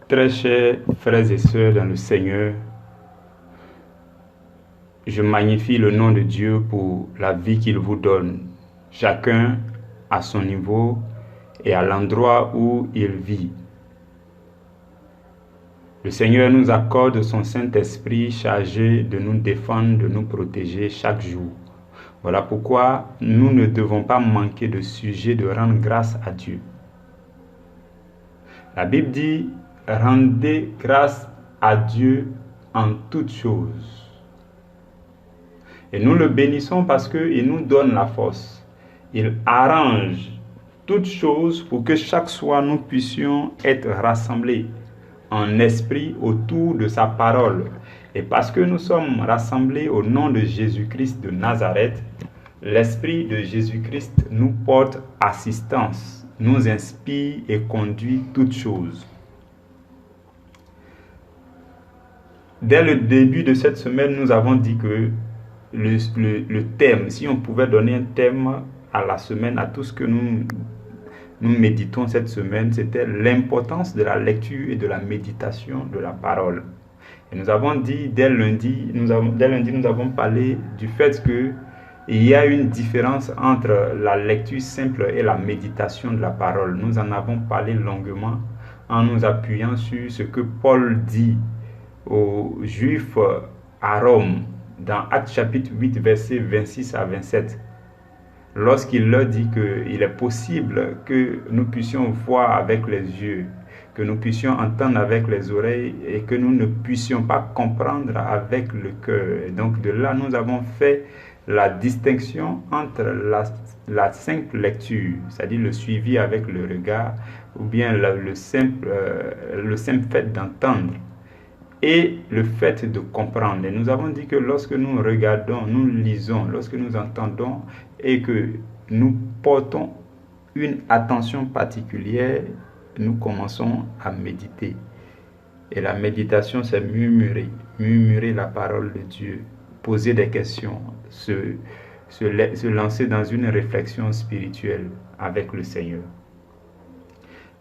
Très chers frères et sœurs dans le Seigneur, je magnifie le nom de Dieu pour la vie qu'il vous donne, chacun à son niveau et à l'endroit où il vit. Le Seigneur nous accorde son Saint-Esprit chargé de nous défendre, de nous protéger chaque jour. Voilà pourquoi nous ne devons pas manquer de sujet de rendre grâce à Dieu. La Bible dit « Rendez grâce à Dieu en toutes choses ». Et nous le bénissons parce qu'il nous donne la force. Il arrange toutes choses pour que chaque soir nous puissions être rassemblés en esprit autour de sa parole. Et parce que nous sommes rassemblés au nom de Jésus-Christ de Nazareth, l'Esprit de Jésus-Christ nous porte assistance, nous inspire et conduit toutes choses. Dès le début de cette semaine, nous avons dit que le thème, si on pouvait donner un thème à la semaine, à tout ce que nous méditons cette semaine, c'était l'importance de la lecture et de la méditation de la parole. Et nous avons dit, dès lundi, nous avons parlé du fait qu'il y a une différence entre la lecture simple et la méditation de la parole. Nous en avons parlé longuement en nous appuyant sur ce que Paul dit aux Juifs à Rome, dans Actes chapitre 8, versets 26 à 27, lorsqu'il leur dit qu'il est possible que nous puissions voir avec les yeux, que nous puissions entendre avec les oreilles et que nous ne puissions pas comprendre avec le cœur. Et donc de là, nous avons fait la distinction entre la simple lecture, c'est-à-dire le suivi avec le regard, ou bien le simple fait d'entendre, et le fait de comprendre. Et nous avons dit que lorsque nous regardons, nous lisons, lorsque nous entendons et que nous portons une attention particulière, nous commençons à méditer. Et la méditation, c'est murmurer la parole de Dieu, poser des questions, se lancer dans une réflexion spirituelle avec le Seigneur.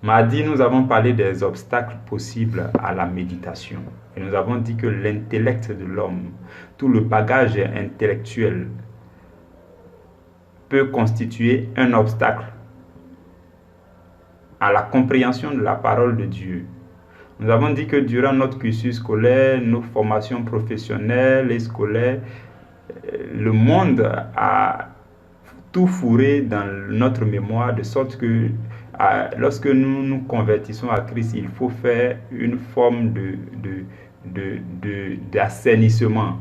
Mardi, nous avons parlé des obstacles possibles à la méditation. Et nous avons dit que l'intellect de l'homme, tout le bagage intellectuel, peut constituer un obstacle à la compréhension de la parole de Dieu. Nous avons dit que durant notre cursus scolaire, nos formations professionnelles et scolaires, le monde a tout fourré dans notre mémoire, de sorte que lorsque nous nous convertissons à Christ, il faut faire une forme d'assainissement,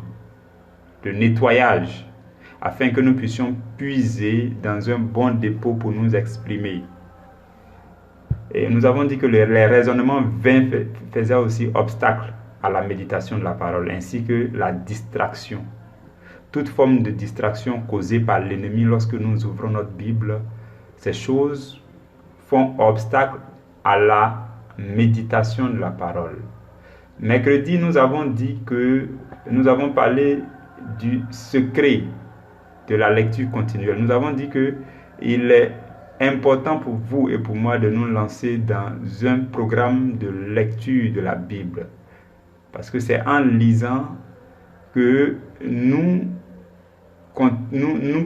de nettoyage, afin que nous puissions puiser dans un bon dépôt pour nous exprimer. Et nous avons dit que les raisonnements vains faisaient aussi obstacle à la méditation de la parole, ainsi que la distraction. Toute forme de distraction causée par l'ennemi lorsque nous ouvrons notre Bible, ces choses font obstacle à la méditation de la parole. Mercredi, nous avons dit que nous avons parlé du secret de la lecture continuelle. Nous avons dit qu'il est important pour vous et pour moi de nous lancer dans un programme de lecture de la Bible. Parce que c'est en lisant que nous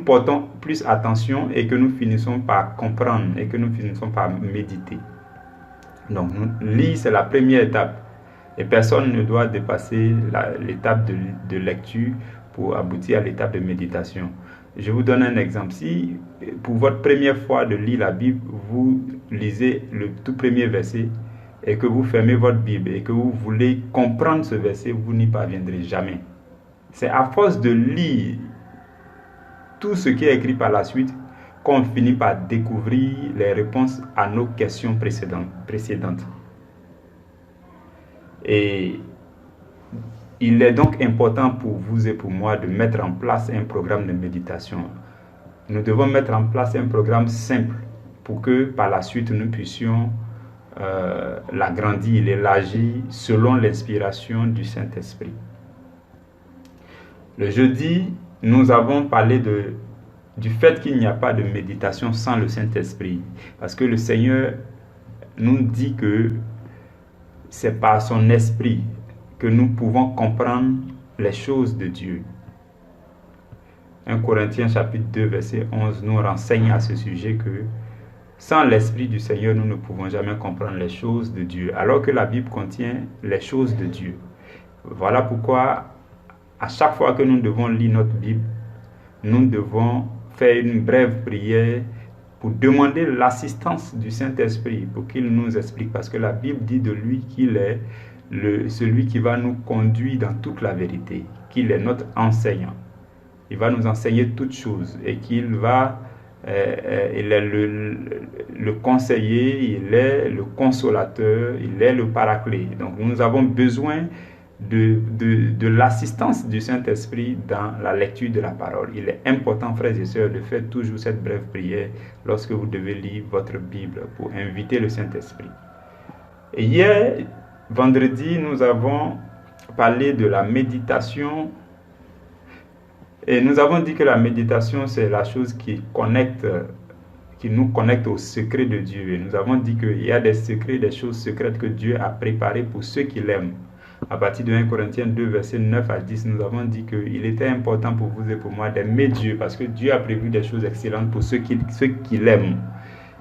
portons plus attention et que nous finissons par comprendre et que nous finissons par méditer. Donc, lire, c'est la première étape. Et personne ne doit dépasser l'étape de lecture pour aboutir à l'étape de méditation. Je vous donne un exemple. Si pour votre première fois de lire la Bible, vous lisez le tout premier verset et que vous fermez votre Bible et que vous voulez comprendre ce verset, vous n'y parviendrez jamais. C'est à force de lire tout ce qui est écrit par la suite qu'on finit par découvrir les réponses à nos questions précédentes. Et il est donc important pour vous et pour moi de mettre en place un programme de méditation. Nous devons mettre en place un programme simple pour que par la suite nous puissions l'agrandir, l'élargir selon l'inspiration du Saint-Esprit. Le jeudi, nous avons parlé du fait qu'il n'y a pas de méditation sans le Saint-Esprit. Parce que le Seigneur nous dit que c'est par son esprit que nous pouvons comprendre les choses de Dieu. 1 Corinthiens chapitre 2 verset 11 nous renseigne à ce sujet que sans l'Esprit du Seigneur, nous ne pouvons jamais comprendre les choses de Dieu, alors que la Bible contient les choses de Dieu. Voilà pourquoi, à chaque fois que nous devons lire notre Bible, nous devons faire une brève prière pour demander l'assistance du Saint-Esprit, pour qu'il nous explique, parce que la Bible dit de lui qu'il est celui qui va nous conduire dans toute la vérité, qu'il est notre enseignant. Il va nous enseigner toutes choses et qu'il va, il est le conseiller, il est le consolateur, il est le paraclet. Donc nous avons besoin de l'assistance du Saint-Esprit dans la lecture de la parole. Il est important, frères et sœurs, de faire toujours cette brève prière lorsque vous devez lire votre Bible pour inviter le Saint-Esprit. Et hier, vendredi, nous avons parlé de la méditation. Et nous avons dit que la méditation, c'est la chose qui nous connecte au secret de Dieu. Et nous avons dit qu'il y a des secrets, des choses secrètes que Dieu a préparées pour ceux qui l'aiment. À partir de 1 Corinthiens 2, versets 9 à 10, nous avons dit qu'il était important pour vous et pour moi d'aimer Dieu, parce que Dieu a prévu des choses excellentes pour ceux qui l'aiment.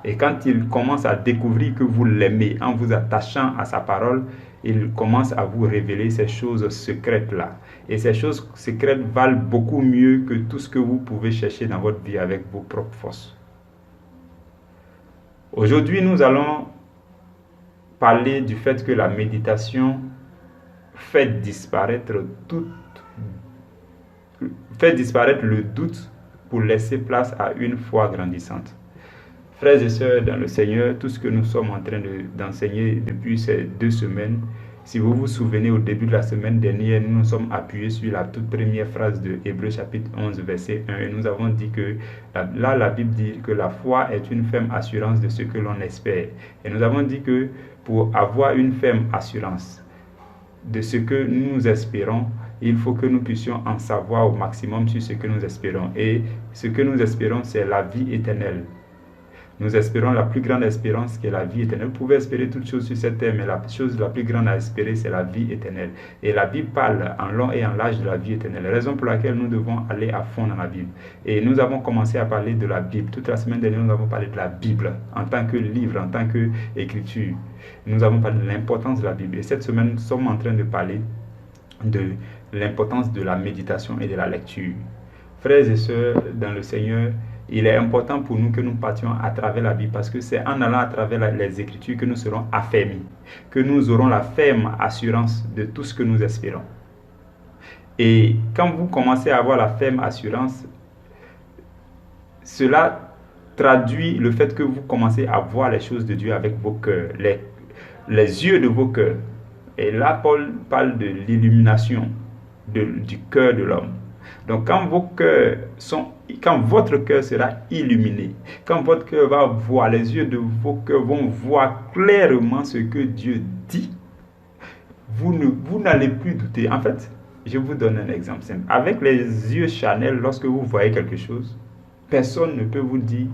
Et quand il commence à découvrir que vous l'aimez, en vous attachant à sa parole, il commence à vous révéler ces choses secrètes-là. Et ces choses secrètes valent beaucoup mieux que tout ce que vous pouvez chercher dans votre vie avec vos propres forces. Aujourd'hui, nous allons parler du fait que la méditation fait disparaître le doute pour laisser place à une foi grandissante. Frères et sœurs dans le Seigneur, tout ce que nous sommes en train d'enseigner depuis ces 2 semaines, si vous vous souvenez, au début de la semaine dernière, nous nous sommes appuyés sur la toute première phrase de Hébreux chapitre 11, verset 1. Et nous avons dit que là, la Bible dit que la foi est une ferme assurance de ce que l'on espère. Et nous avons dit que pour avoir une ferme assurance de ce que nous espérons, il faut que nous puissions en savoir au maximum sur ce que nous espérons. Et ce que nous espérons, c'est la vie éternelle. Nous espérons la plus grande espérance qui est la vie éternelle. Vous pouvez espérer toutes choses sur cette terre, mais la chose la plus grande à espérer, c'est la vie éternelle. Et la Bible parle en long et en large de la vie éternelle. Raison pour laquelle nous devons aller à fond dans la Bible. Et nous avons commencé à parler de la Bible. Toute la semaine dernière, nous avons parlé de la Bible en tant que livre, en tant qu'écriture. Nous avons parlé de l'importance de la Bible. Et cette semaine, nous sommes en train de parler de l'importance de la méditation et de la lecture. Frères et sœurs dans le Seigneur, il est important pour nous que nous partions à travers la Bible, parce que c'est en allant à travers les Écritures que nous serons affermis, que nous aurons la ferme assurance de tout ce que nous espérons. Et quand vous commencez à avoir la ferme assurance, cela traduit le fait que vous commencez à voir les choses de Dieu avec vos cœurs, les yeux de vos cœurs. Et là, Paul parle de l'illumination du cœur de l'homme. Donc quand votre cœur sera illuminé, quand votre cœur va voir, les yeux de vos cœurs vont voir clairement ce que Dieu dit, vous n'allez plus douter. En fait, je vous donne un exemple simple. Avec les yeux charnels, lorsque vous voyez quelque chose, personne ne peut vous dire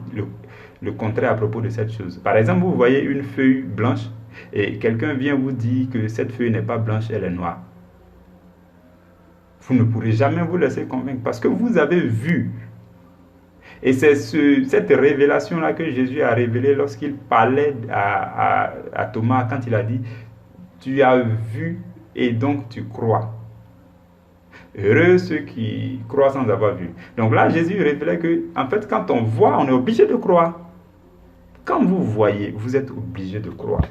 le contraire à propos de cette chose. Par exemple, vous voyez une feuille blanche et quelqu'un vient vous dire que cette feuille n'est pas blanche, elle est noire. Vous ne pourrez jamais vous laisser convaincre parce que vous avez vu. Et c'est cette révélation-là que Jésus a révélée lorsqu'il parlait à Thomas, quand il a dit « Tu as vu et donc tu crois ». Heureux ceux qui croient sans avoir vu. Donc là, Jésus révélait que, en fait, quand on voit, on est obligé de croire. Quand vous voyez, vous êtes obligé de croire.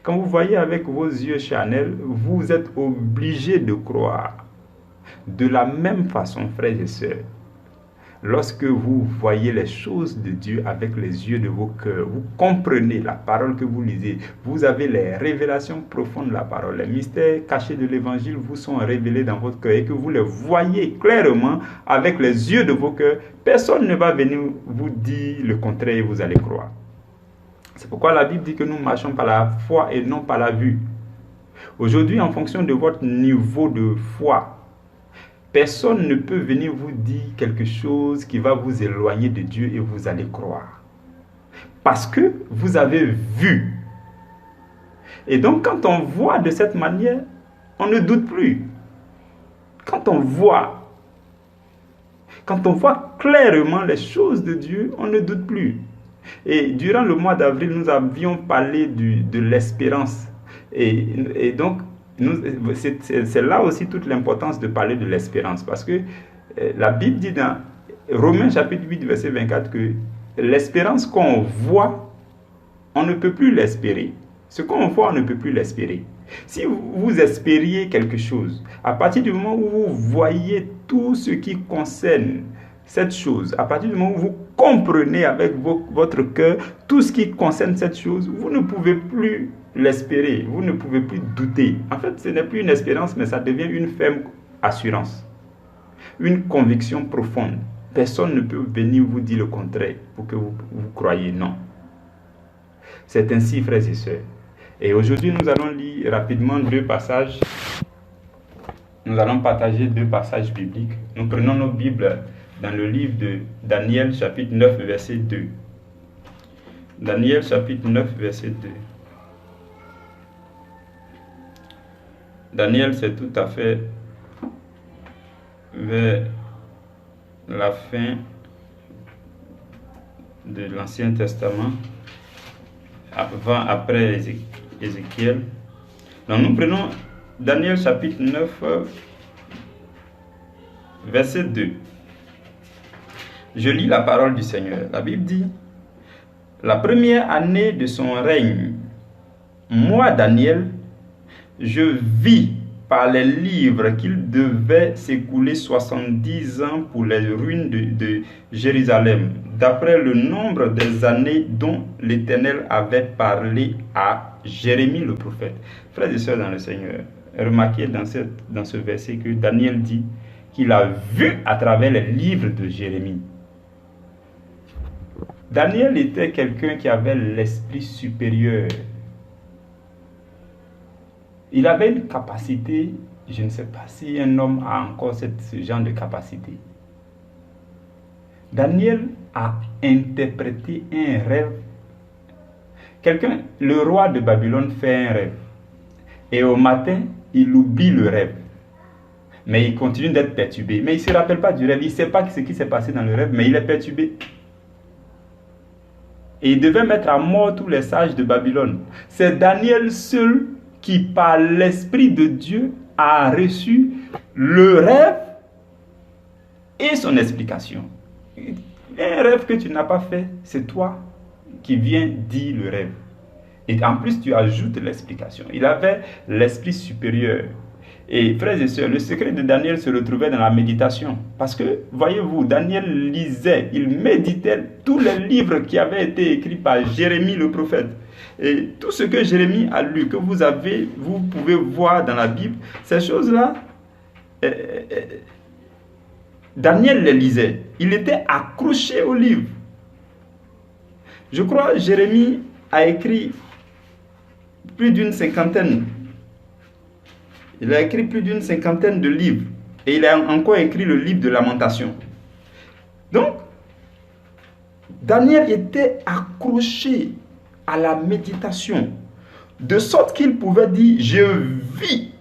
Quand vous voyez avec vos yeux charnels, vous êtes obligé de croire. De la même façon, frères et sœurs, lorsque vous voyez les choses de Dieu avec les yeux de vos cœurs, vous comprenez la parole que vous lisez, vous avez les révélations profondes de la parole, les mystères cachés de l'évangile vous sont révélés dans votre cœur et que vous les voyez clairement avec les yeux de vos cœurs, personne ne va venir vous dire le contraire et vous allez croire. C'est pourquoi la Bible dit que nous marchons par la foi et non par la vue. Aujourd'hui, en fonction de votre niveau de foi, personne ne peut venir vous dire quelque chose qui va vous éloigner de Dieu et vous allez croire. Parce que vous avez vu. Et donc, quand on voit de cette manière, on ne doute plus. Quand on voit clairement les choses de Dieu, on ne doute plus. Et durant le mois d'avril, nous avions parlé de l'espérance. Et donc, c'est là aussi toute l'importance de parler de l'espérance. Parce que la Bible dit dans Romains chapitre 8, verset 24 que l'espérance qu'on voit, on ne peut plus l'espérer. Ce qu'on voit, on ne peut plus l'espérer. Si vous espériez quelque chose, à partir du moment où vous voyez tout ce qui concerne cette chose, à partir du moment où vous comprenez avec votre cœur tout ce qui concerne cette chose, vous ne pouvez plus l'espérer, vous ne pouvez plus douter. En fait, ce n'est plus une espérance, mais ça devient une ferme assurance, une conviction profonde. Personne ne peut venir vous dire le contraire pour que vous croyiez. Non. C'est ainsi, frères et sœurs. Et aujourd'hui, nous allons lire rapidement deux passages. Nous allons partager deux passages bibliques. Nous prenons nos Bibles dans le livre de Daniel, chapitre 9, verset 2. Daniel, chapitre 9, verset 2. Daniel, c'est tout à fait vers la fin de l'Ancien Testament, après Ézéchiel. Donc nous prenons Daniel chapitre 9, verset 2. Je lis la parole du Seigneur. La Bible dit: la première année de son règne, moi, Daniel, je vis par les livres qu'il devait s'écouler 70 ans pour les ruines de Jérusalem, d'après le nombre des années dont l'Éternel avait parlé à Jérémie le prophète. Frères et sœurs dans le Seigneur, remarquez dans ce verset que Daniel dit qu'il a vu à travers les livres de Jérémie. Daniel était quelqu'un qui avait l'esprit supérieur. Il avait une capacité, je ne sais pas si un homme a encore ce genre de capacité. Daniel a interprété un rêve. Le roi de Babylone fait un rêve. Et au matin, il oublie le rêve. Mais il continue d'être perturbé. Mais il ne se rappelle pas du rêve. Il ne sait pas ce qui s'est passé dans le rêve, mais il est perturbé. Et il devait mettre à mort tous les sages de Babylone. C'est Daniel seul qui, par l'Esprit de Dieu, a reçu le rêve et son explication. Un rêve que tu n'as pas fait, c'est toi qui viens dire le rêve. Et en plus, tu ajoutes l'explication. Il avait l'esprit supérieur. Et frères et sœurs, le secret de Daniel se retrouvait dans la méditation. Parce que, voyez-vous, Daniel lisait, il méditait tous les livres qui avaient été écrits par Jérémie le prophète. Et tout ce que Jérémie a lu, que vous pouvez voir dans la Bible, ces choses-là, Daniel les lisait. Il était accroché au livre. Je crois que Jérémie a écrit plus d'une cinquantaine. Il a écrit plus d'une cinquantaine de livres. Et il a encore écrit le livre de Lamentation. Donc, Daniel était accroché à la méditation, de sorte qu'il pouvait dire: je vis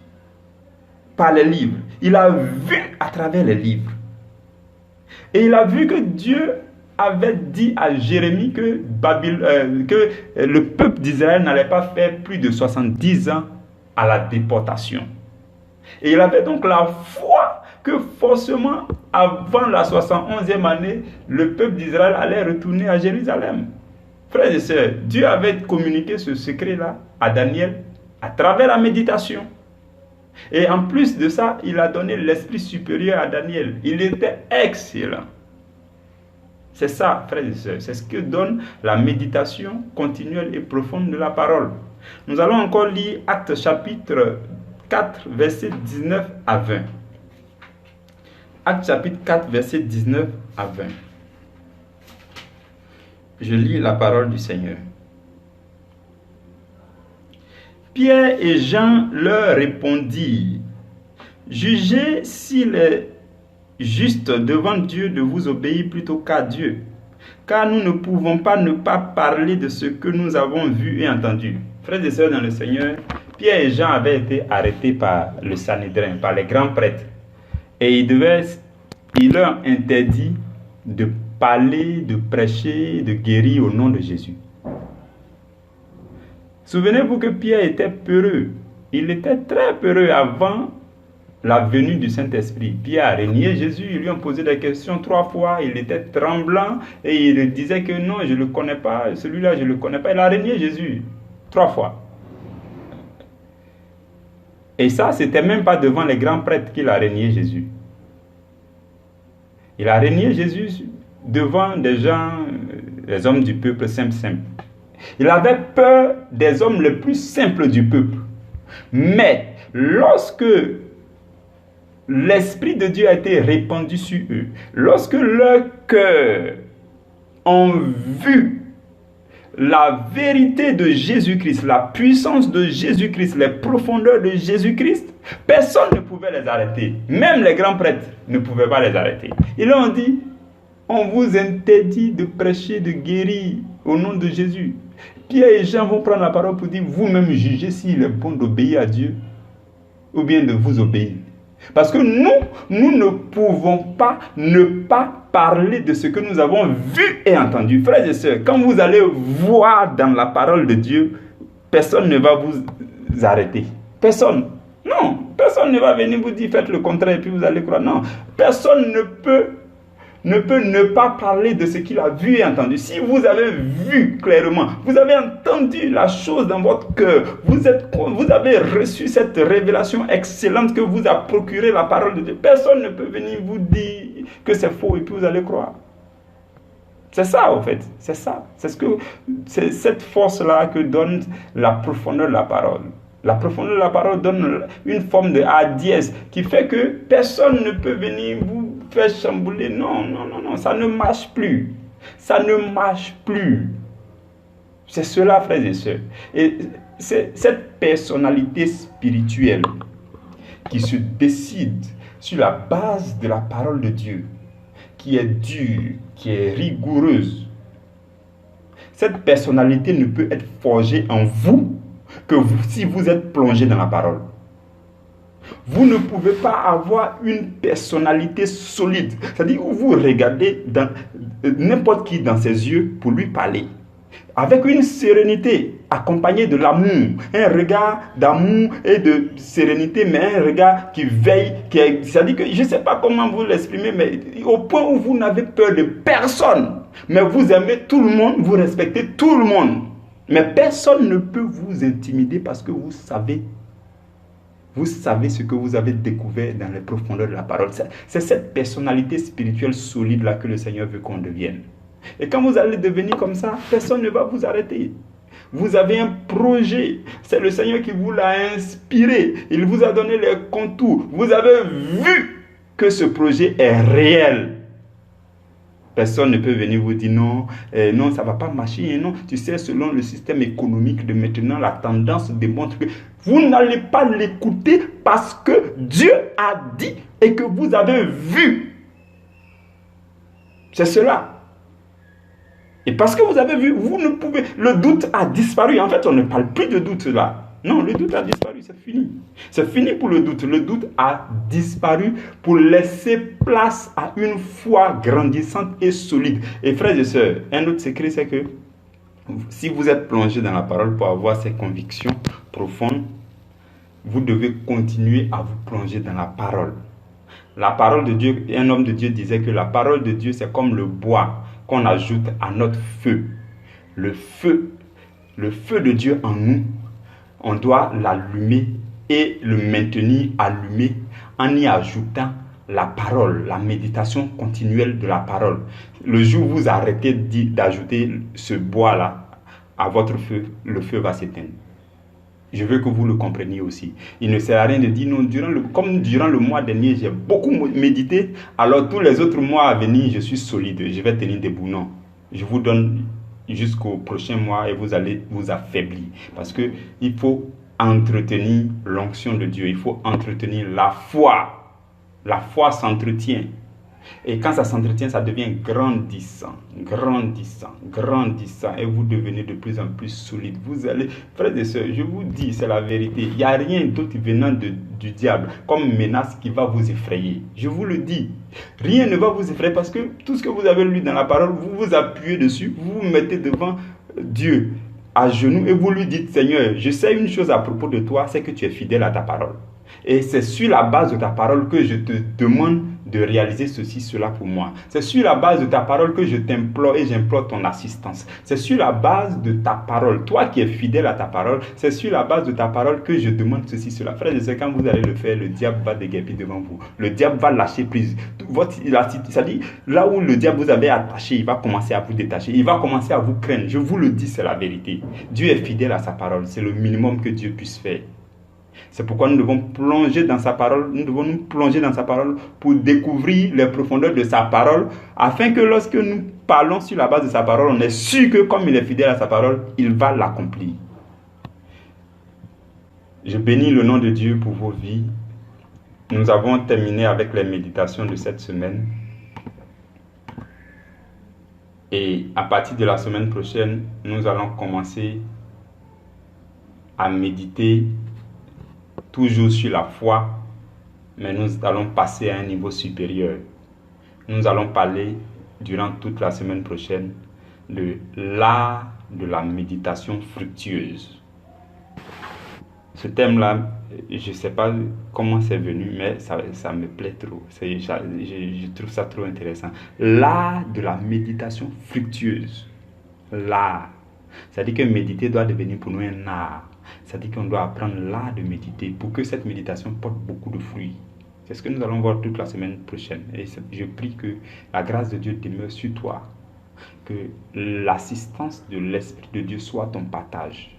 par les livres. Il a vu à travers les livres. Et il a vu que Dieu avait dit à Jérémie que le peuple d'Israël n'allait pas faire plus de 70 ans à la déportation. Et il avait donc la foi que forcément, avant la 71e année, le peuple d'Israël allait retourner à Jérusalem. Frères et sœurs, Dieu avait communiqué ce secret-là à Daniel à travers la méditation. Et en plus de ça, il a donné l'esprit supérieur à Daniel. Il était excellent. C'est ça, frères et sœurs, c'est ce que donne la méditation continuelle et profonde de la parole. Nous allons encore lire Actes chapitre 4, versets 19 à 20. Actes chapitre 4, versets 19 à 20. Je lis la parole du Seigneur. Pierre et Jean leur répondirent: jugez s'il est juste devant Dieu de vous obéir plutôt qu'à Dieu, car nous ne pouvons pas ne pas parler de ce que nous avons vu et entendu. Frères et sœurs dans le Seigneur, Pierre et Jean avaient été arrêtés par le Sanhédrin, par les grands prêtres. Et il leur interdit de parler, de prêcher, de guérir au nom de Jésus. Souvenez-vous que Pierre était peureux. Il était très peureux avant la venue du Saint-Esprit. Pierre a renié Jésus, ils lui ont posé des questions 3 fois, il était tremblant et il disait que non, je ne le connais pas, celui-là je ne le connais pas. Il a renié Jésus 3 fois. Et ça, c'était même pas devant les grands prêtres qu'il a renié Jésus. Il a renié Jésus devant des gens, les hommes du peuple simple. Il avait peur des hommes les plus simples du peuple. Mais lorsque l'Esprit de Dieu a été répandu sur eux, lorsque leurs cœurs ont vu la vérité de Jésus-Christ, la puissance de Jésus-Christ, les profondeurs de Jésus-Christ, personne ne pouvait les arrêter. Même les grands prêtres ne pouvaient pas les arrêter. Ils leur ont dit, on vous interdit de prêcher, de guérir au nom de Jésus. Pierre et Jean vont prendre la parole pour dire, vous-même jugez s'il est bon d'obéir à Dieu ou bien de vous obéir. Parce que nous ne pouvons pas ne pas parler de ce que nous avons vu et entendu. Frères et sœurs, quand vous allez voir dans la parole de Dieu, personne ne va vous arrêter. Personne. Non, personne ne va venir vous dire faites le contraire et puis vous allez croire. Non, personne ne peut ne pas parler de ce qu'il a vu et entendu. Si vous avez vu clairement, vous avez entendu la chose dans votre cœur, vous avez reçu cette révélation excellente que vous a procuré la parole de Dieu, personne ne peut venir vous dire que c'est faux et puis vous allez croire. C'est ça en fait, c'est ça. C'est cette force-là que donne la profondeur de la parole. La profondeur de la parole donne une forme de hardiesse qui fait que personne ne peut venir vous faire chambouler. Non, ça ne marche plus. Ça ne marche plus. C'est cela, frères et sœurs. Et c'est cette personnalité spirituelle qui se décide sur la base de la parole de Dieu, qui est dure, qui est rigoureuse. Cette personnalité ne peut être forgée en vous que si vous êtes plongé dans la parole. Vous ne pouvez pas avoir une personnalité solide, c'est-à-dire où vous regardez n'importe qui dans ses yeux pour lui parler, avec une sérénité accompagnée de l'amour, un regard d'amour et de sérénité, mais un regard qui veille, c'est-à-dire que je ne sais pas comment vous l'exprimer, mais au point où vous n'avez peur de personne, mais vous aimez tout le monde, vous respectez tout le monde. Mais personne ne peut vous intimider parce que vous savez ce que vous avez découvert dans les profondeurs de la parole. C'est cette personnalité spirituelle solide-là que le Seigneur veut qu'on devienne. Et quand vous allez devenir comme ça, personne ne va vous arrêter. Vous avez un projet. C'est le Seigneur qui vous l'a inspiré. Il vous a donné les contours. Vous avez vu que ce projet est réel. Personne ne peut venir vous dire non, non, ça ne va pas marcher. Non, tu sais, selon le système économique de maintenant, la tendance démontre que vous n'allez pas l'écouter parce que Dieu a dit et que vous avez vu. C'est cela. Et parce que vous avez vu, vous ne pouvez... Le doute a disparu. En fait, on ne parle plus de doute là. Non, le doute a disparu, c'est fini. C'est fini pour le doute. Le doute a disparu pour laisser place à une foi grandissante et solide. Et frères et sœurs, un autre secret, c'est que si vous êtes plongé dans la parole pour avoir ces convictions profondes, vous devez continuer à vous plonger dans la parole. La parole de Dieu, un homme de Dieu disait que la parole de Dieu, c'est comme le bois qu'on ajoute à notre feu. Le feu de Dieu en nous, on doit l'allumer et le maintenir allumé en y ajoutant la parole, la méditation continuelle de la parole. Le jour où vous arrêtez d'ajouter ce bois-là à votre feu, le feu va s'éteindre. Je veux que vous le compreniez aussi. Il ne sert à rien de dire non, comme durant le mois dernier, j'ai beaucoup médité, alors tous les autres mois à venir, je suis solide, je vais tenir debout. Non, je vous donne jusqu'au prochain mois et vous allez vous affaiblir. Parce qu'il faut entretenir l'onction de Dieu, il faut entretenir la foi. La foi s'entretient. Et quand ça s'entretient, ça devient grandissant, grandissant, grandissant. Et vous devenez de plus en plus solide. Vous allez, frères et sœurs, je vous dis, c'est la vérité. Il n'y a rien d'autre venant du diable comme menace qui va vous effrayer. Je vous le dis. Rien ne va vous effrayer parce que tout ce que vous avez lu dans la parole, vous vous appuyez dessus, vous vous mettez devant Dieu à genoux et vous lui dites, Seigneur, je sais une chose à propos de toi, c'est que tu es fidèle à ta parole. Et c'est sur la base de ta parole que je te demande de réaliser ceci, cela pour moi. C'est sur la base de ta parole que je t'implore et j'implore ton assistance. C'est sur la base de ta parole, toi qui es fidèle à ta parole, c'est sur la base de ta parole que je demande ceci, cela. Frère, je sais quand vous allez le faire, le diable va déguerpir devant vous. Le diable va lâcher prise. Ça dit, là où le diable vous avait attaché, il va commencer à vous détacher. Il va commencer à vous craindre. Je vous le dis, c'est la vérité. Dieu est fidèle à sa parole. C'est le minimum que Dieu puisse faire. C'est pourquoi nous devons plonger dans sa parole, nous devons nous plonger dans sa parole pour découvrir les profondeurs de sa parole, afin que lorsque nous parlons sur la base de sa parole, on est sûr que comme il est fidèle à sa parole, il va l'accomplir. Je bénis le nom de Dieu pour vos vies. Nous avons terminé avec les méditations de cette semaine. Et à partir de la semaine prochaine, nous allons commencer à méditer toujours sur la foi, mais nous allons passer à un niveau supérieur. Nous allons parler durant toute la semaine prochaine de l'art de la méditation fructueuse. Ce thème-là, je ne sais pas comment c'est venu, mais ça me plaît trop. Je trouve ça trop intéressant. L'art de la méditation fructueuse. L'art. C'est-à-dire que méditer doit devenir pour nous un art. C'est-à-dire qu'on doit apprendre l'art de méditer pour que cette méditation porte beaucoup de fruits. C'est ce que nous allons voir toute la semaine prochaine. Et je prie que la grâce de Dieu demeure sur toi. Que l'assistance de l'Esprit de Dieu soit ton partage.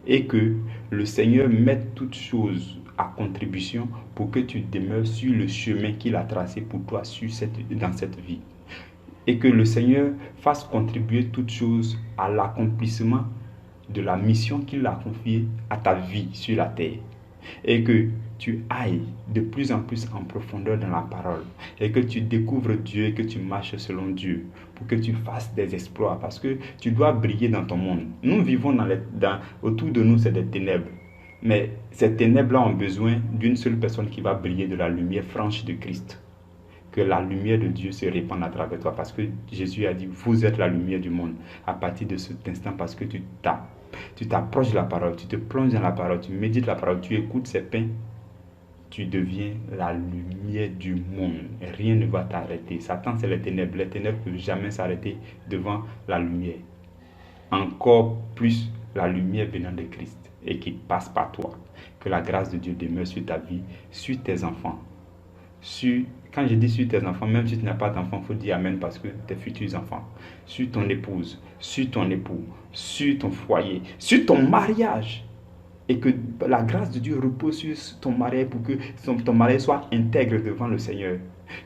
Et que le Seigneur mette toutes choses à contribution pour que tu demeures sur le chemin qu'il a tracé pour toi dans cette vie. Et que le Seigneur fasse contribuer toutes choses à l'accomplissement de la mission qu'il a confiée à ta vie sur la terre. Et que tu ailles de plus en plus en profondeur dans la parole. Et que tu découvres Dieu et que tu marches selon Dieu. Pour que tu fasses des exploits. Parce que tu dois briller dans ton monde. Nous vivons autour de nous, c'est des ténèbres. Mais ces ténèbres-là ont besoin d'une seule personne qui va briller de la lumière franche de Christ. Que la lumière de Dieu se répande à travers toi. Parce que Jésus a dit, vous êtes la lumière du monde. À partir de cet instant, parce que tu t'approches de la parole, tu te plonges dans la parole, tu médites la parole, tu écoutes ces pains, tu deviens la lumière du monde. Rien ne va t'arrêter. Satan, c'est les ténèbres. Les ténèbres ne peuvent jamais s'arrêter devant la lumière. Encore plus la lumière venant de Christ et qui passe par toi. Que la grâce de Dieu demeure sur ta vie, sur tes enfants. Quand je dis sur tes enfants, même si tu n'as pas d'enfants, il faut dire amen parce que tes futurs enfants. Sur ton épouse, sur ton époux, sur ton foyer, sur ton mariage. Et que la grâce de Dieu repose sur ton mariage pour que ton mariage soit intègre devant le Seigneur.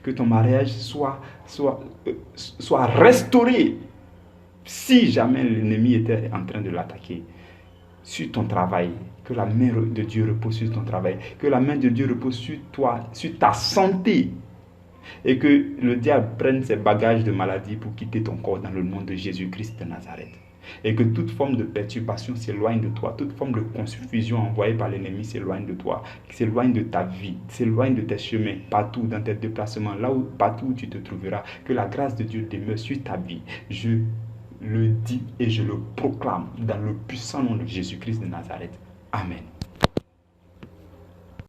Que ton mariage soit restauré si jamais l'ennemi était en train de l'attaquer. Sur ton travail, que la main de Dieu repose sur ton travail, que la main de Dieu repose sur toi, sur ta santé, et que le diable prenne ses bagages de maladie pour quitter ton corps dans le nom de Jésus-Christ de Nazareth. Et que toute forme de perturbation s'éloigne de toi, toute forme de confusion envoyée par l'ennemi s'éloigne de toi, s'éloigne de ta vie, s'éloigne de tes chemins, partout dans tes déplacements, partout où tu te trouveras, que la grâce de Dieu demeure sur ta vie. Je le dis et je le proclame dans le puissant nom de Jésus-Christ de Nazareth. Amen.